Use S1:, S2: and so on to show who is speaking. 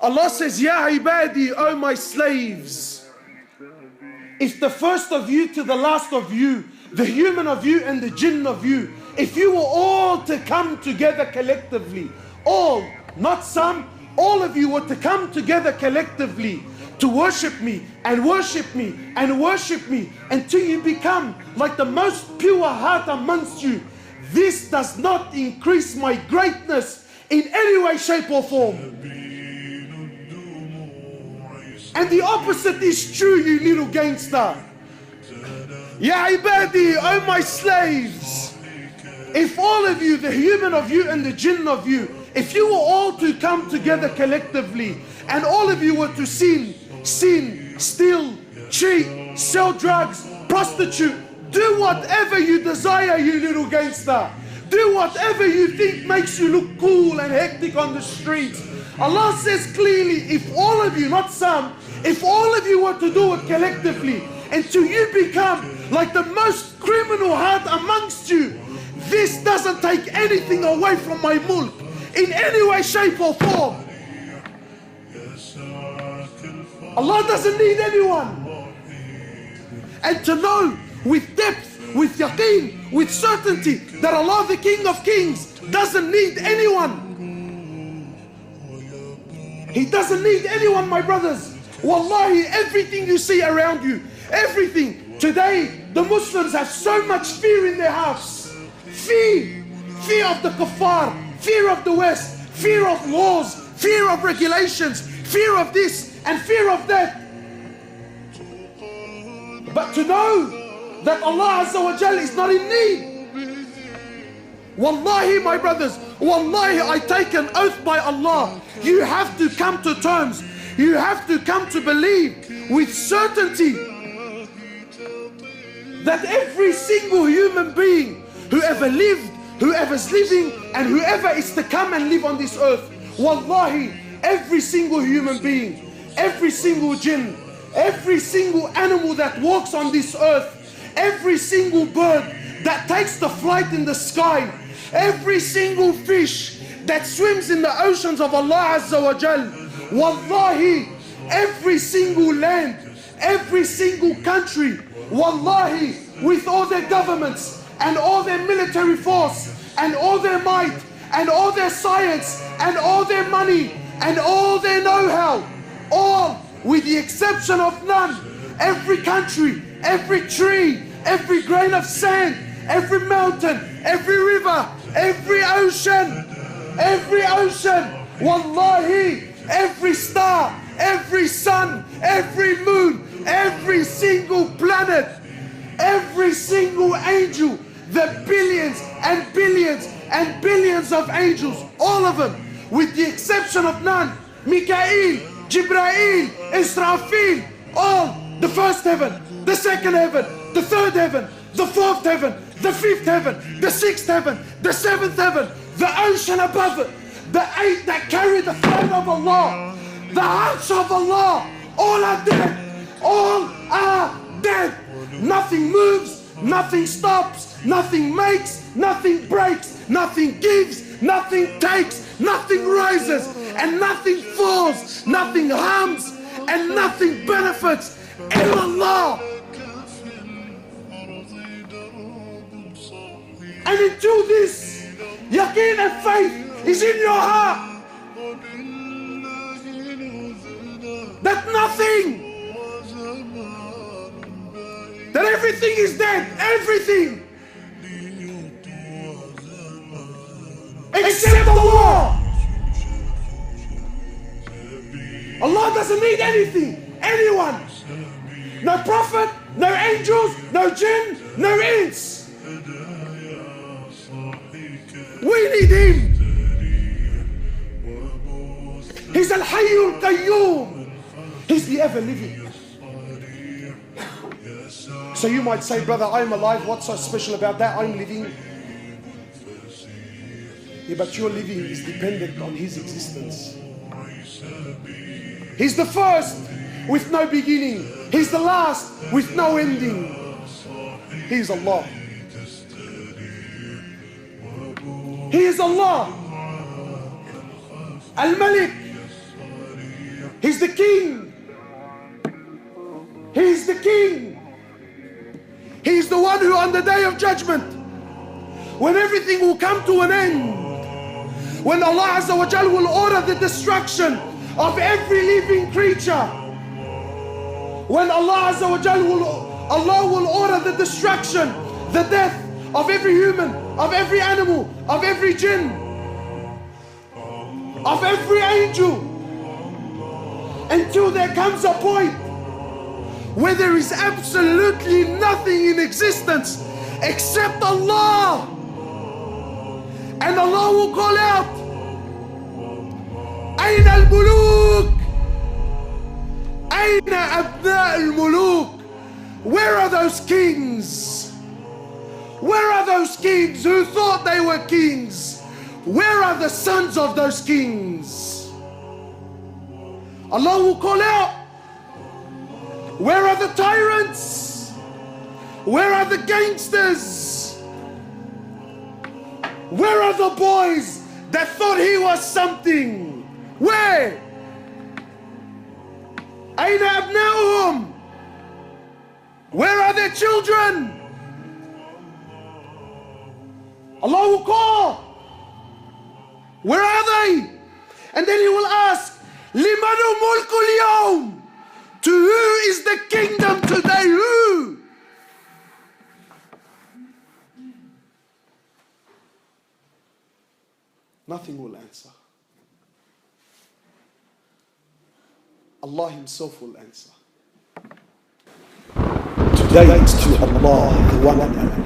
S1: Allah says, Ya ibadi, O my slaves, if the first of you to the last of you, the human of you and the jinn of you, if you were all to come together collectively, all, not some, all of you were to come together collectively to worship me and worship me and worship me until you become like the most pure heart amongst you, this does not increase my greatness in any way, shape or form. And the opposite is true, you little gangster. Ya ibadi, O my slaves, if all of you, the human of you and the jinn of you, if you were all to come together collectively and all of you were to sin, steal, cheat, sell drugs, prostitute, do whatever you desire, you little gangster. Do whatever you think makes you look cool and hectic on the streets. Allah says clearly, if all of you, not some, if all of you were to do it collectively until you become like the most criminal heart amongst you, this doesn't take anything away from my mulk in any way, shape or form. Allah doesn't need anyone. And to know with depth, with yaqeen, with certainty that Allah, the King of Kings, doesn't need anyone. He doesn't need anyone, my brothers. Wallahi, everything you see around you, everything. Today, the Muslims have so much fear in their hearts. Fear of the kuffar, fear of the West, fear of laws, fear of regulations, fear of this and fear of that. But to know that Allah Azza wa Jal is not in need. Wallahi, my brothers, wallahi, I take an oath by Allah, you have to come to terms, you have to come to believe with certainty that every single human being, whoever lived, whoever's living, and whoever is to come and live on this earth, wallahi, every single human being, every single jinn, every single animal that walks on this earth, every single bird that takes the flight in the sky, every single fish that swims in the oceans of Allah Azza wa Jal, wallahi, every single land, every single country, wallahi, with all their governments and all their military force and all their might and all their science and all their money and all their know-how, all with the exception of none, every country, every tree, every grain of sand, every mountain, every river, every ocean, wallahi, every star, every sun, every moon, every single planet, every single angel, the billions and billions and billions of angels, all of them, with the exception of none, Mikael, Jibrail, Israfil, all, the first heaven, the second heaven, the third heaven, the fourth heaven, the fifth heaven, the sixth heaven, the seventh heaven, the ocean above it, the eight that carry the throne of Allah, the arsh of Allah, all are dead, all are dead. Nothing moves, nothing stops, nothing makes, nothing breaks, nothing gives, nothing takes, nothing rises, and nothing falls, nothing harms, and nothing benefits. Illallah. And until this yaqeen and faith is in your heart, that nothing, that everything is dead, everything, except Allah. Allah doesn't need anything, anyone. No prophet, no angels, no jinn, no ins. We need Him. He's Al-Hayyul Qayyum. He's the ever-living. So you might say, brother, I'm alive. What's so special about that? I'm living. Yeah, but your living is dependent on His existence. He's the first with no beginning. He's the last with no ending. He is Allah. He is Allah. Al-Malik. He's the King. He's the King. He's the one who on the Day of Judgment, when everything will come to an end, when Allah Azza wa Jal will order the destruction of every living creature, when Allah Azza wa Jal will order the destruction, the death of every human, of every animal, of every jinn, of every angel, until there comes a point where there is absolutely nothing in existence except Allah. And Allah will call out, أين الملوك? أين أبناء الملوك? Where are those kings? Where are those kings who thought they were kings? Where are the sons of those kings? Allah will call out, where are the tyrants? Where are the gangsters? Where are the boys that thought he was something? Where? أين أبناؤهم? Where are their children? Allah will call, where are they? And then He will ask, لِمَنُ مُلْكُ الْيَوْمِ? To who is the kingdom today? Who? Nothing will answer. Allah Himself will answer. Today is to Allah, the one and only.